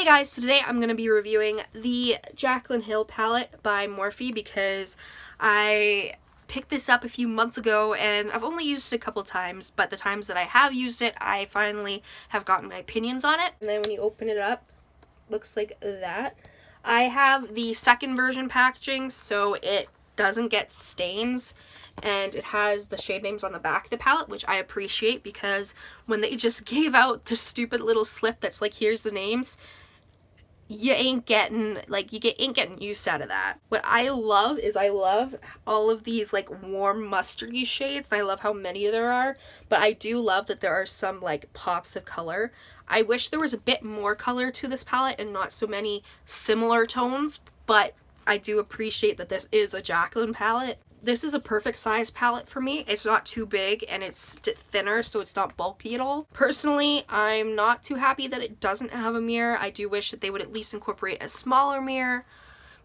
Hey guys, so today I'm going to be reviewing the Jaclyn Hill palette by Morphe because I picked this up a few months ago and I've only used it a couple times, but the times that I have used it, I finally have gotten my opinions on it. And then when you open it up, it looks like that. I have the second version packaging so it doesn't get stains, and it has the shade names on the back of the palette, which I appreciate because when they just gave out the stupid little slip that's like, here's the names, you ain't getting use out of that. What I love is I love all of these like warm mustardy shades, and I love how many there are, but I do love that there are some like pops of color. I wish there was a bit more color to this palette and not so many similar tones, but I do appreciate that this is a Jaclyn palette. This is a perfect size palette for me. It's not too big and it's thinner, so it's not bulky at all. Personally, I'm not too happy that it doesn't have a mirror. I do wish that they would at least incorporate a smaller mirror,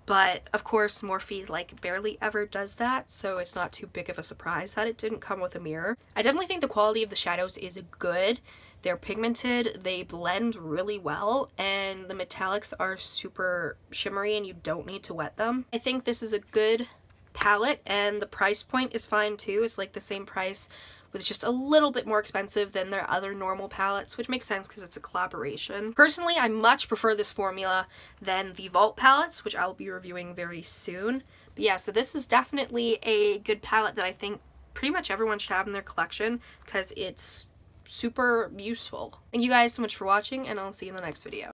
but of course Morphe like barely ever does that, so it's not too big of a surprise that it didn't come with a mirror. I definitely think the quality of the shadows is good. They're pigmented, they blend really well, and the metallics are super shimmery and you don't need to wet them. I think this is a good palette, and the price point is fine too. It's like the same price with just a little bit more expensive than their other normal palettes, which makes sense because it's a collaboration. Personally, I much prefer this formula than the Vault palettes, which I'll be reviewing very soon. But yeah, so this is definitely a good palette that I think pretty much everyone should have in their collection because it's super useful. Thank you guys so much for watching, and I'll see you in the next video.